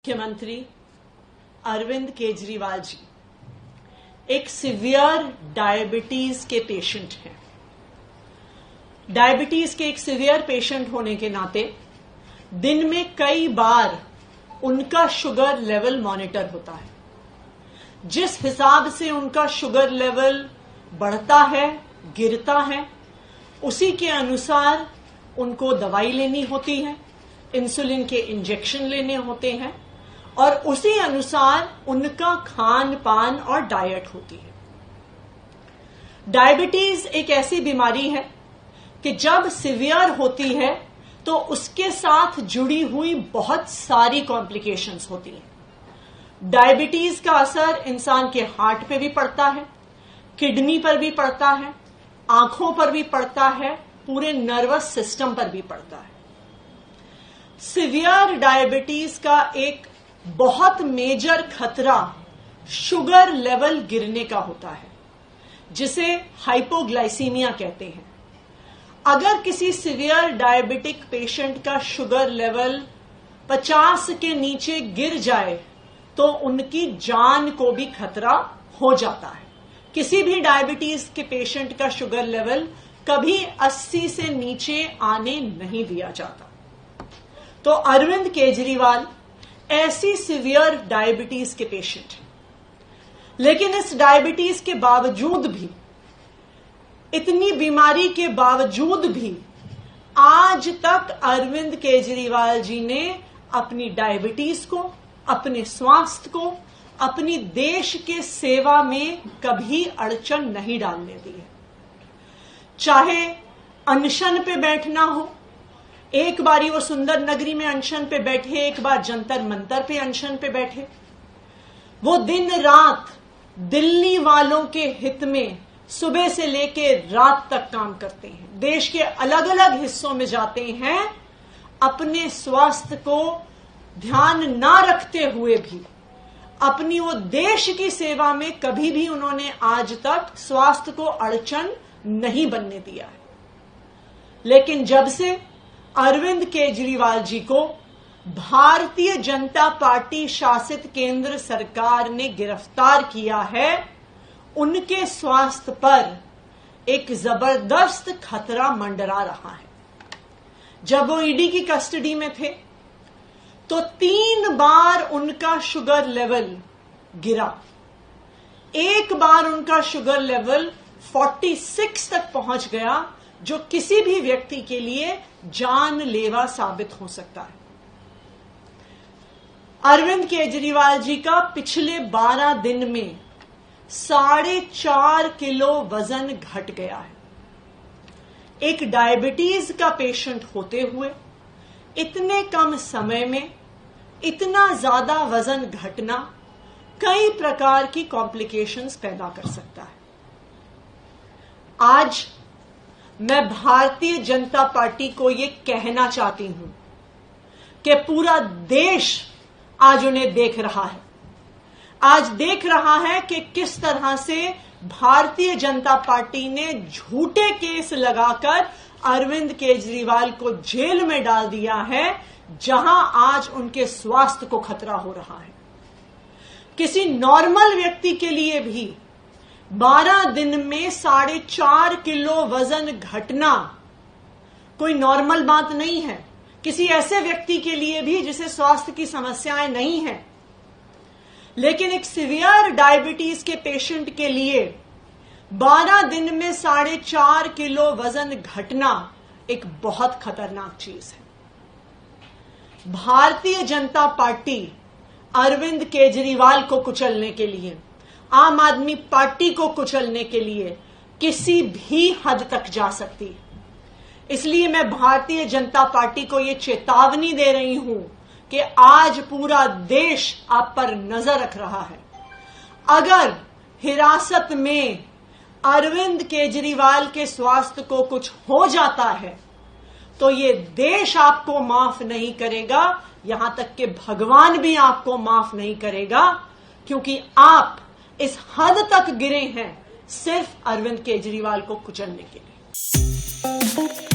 मुख्यमंत्री अरविंद केजरीवाल जी एक severe diabetes के पेशेंट हैं। डायबिटीज के एक सिवियर पेशेंट होने के नाते दिन में कई बार उनका शुगर लेवल मॉनिटर होता है। जिस हिसाब से उनका शुगर लेवल बढ़ता है, गिरता है, उसी के अनुसार उनको दवाई लेनी होती है, इंसुलिन के इंजेक्शन लेने होते हैं और उसी अनुसार उनका खान पान और डाइट होती है। डायबिटीज एक ऐसी बीमारी है कि जब सिवियर होती है तो उसके साथ जुड़ी हुई बहुत सारी कॉम्प्लिकेशंस होती हैं। डायबिटीज का असर इंसान के हार्ट पे भी पड़ता है, किडनी पर भी पड़ता है, आंखों पर भी पड़ता है, पूरे नर्वस सिस्टम पर भी पड़ता है। सिवियर डायबिटीज का एक बहुत मेजर खतरा शुगर लेवल गिरने का होता है, जिसे हाइपोग्लाइसीमिया कहते हैं। अगर किसी सिवियर डायबिटिक पेशेंट का शुगर लेवल 50 के नीचे गिर जाए तो उनकी जान को भी खतरा हो जाता है। किसी भी डायबिटीज के पेशेंट का शुगर लेवल कभी 80 से नीचे आने नहीं दिया जाता। तो अरविंद केजरीवाल ऐसी सिवियर डायबिटीज के पेशेंट हैं, लेकिन इस डायबिटीज के बावजूद भी, इतनी बीमारी के बावजूद भी आज तक अरविंद केजरीवाल जी ने अपनी डायबिटीज को, अपने स्वास्थ्य को, अपनी देश के सेवा में कभी अड़चन नहीं डालने दी है। चाहे अनशन पे बैठना हो, एक बारी वो सुंदर नगरी में अनशन पे बैठे, एक बार जंतर मंतर पे अनशन पे बैठे। वो दिन रात दिल्ली वालों के हित में सुबह से लेके रात तक काम करते हैं, देश के अलग अलग हिस्सों में जाते हैं। अपने स्वास्थ्य को ध्यान ना रखते हुए भी अपनी वो देश की सेवा में कभी भी उन्होंने आज तक स्वास्थ्य को अड़चन नहीं बनने दिया है। लेकिन जब से अरविंद केजरीवाल जी को भारतीय जनता पार्टी शासित केंद्र सरकार ने गिरफ्तार किया है, उनके स्वास्थ्य पर एक जबरदस्त खतरा मंडरा रहा है। जब वो ईडी की कस्टडी में थे तो 3 बार उनका शुगर लेवल गिरा। एक बार उनका शुगर लेवल 46 तक पहुंच गया, जो किसी भी व्यक्ति के लिए जानलेवा साबित हो सकता है। अरविंद केजरीवाल जी का पिछले 12 दिन में 4.5 किलो वजन घट गया है। एक डायबिटीज का पेशेंट होते हुए इतने कम समय में इतना ज्यादा वजन घटना कई प्रकार की कॉम्प्लिकेशंस पैदा कर सकता है। आज मैं भारतीय जनता पार्टी को ये कहना चाहती हूं कि पूरा देश आज उन्हें देख रहा है। आज देख रहा है कि किस तरह से भारतीय जनता पार्टी ने झूठे केस लगाकर अरविंद केजरीवाल को जेल में डाल दिया है, जहां आज उनके स्वास्थ्य को खतरा हो रहा है। किसी नॉर्मल व्यक्ति के लिए भी 12 दिन में 4.5 किलो वजन घटना कोई नॉर्मल बात नहीं है। किसी ऐसे व्यक्ति के लिए भी जिसे स्वास्थ्य की समस्याएं नहीं है, लेकिन एक सिवियर डायबिटीज के पेशेंट के लिए 12 दिन में 4.5 किलो वजन घटना एक बहुत खतरनाक चीज है। भारतीय जनता पार्टी अरविंद केजरीवाल को कुचलने के लिए, आम आदमी पार्टी को कुचलने के लिए किसी भी हद तक जा सकती है। इसलिए मैं भारतीय जनता पार्टी को यह चेतावनी दे रही हूं कि आज पूरा देश आप पर नजर रख रहा है। अगर हिरासत में अरविंद केजरीवाल के स्वास्थ्य को कुछ हो जाता है तो ये देश आपको माफ नहीं करेगा, यहां तक कि भगवान भी आपको माफ नहीं करेगा, क्योंकि आप इस हद तक गिरे हैं सिर्फ अरविंद केजरीवाल को कुचलने के लिए।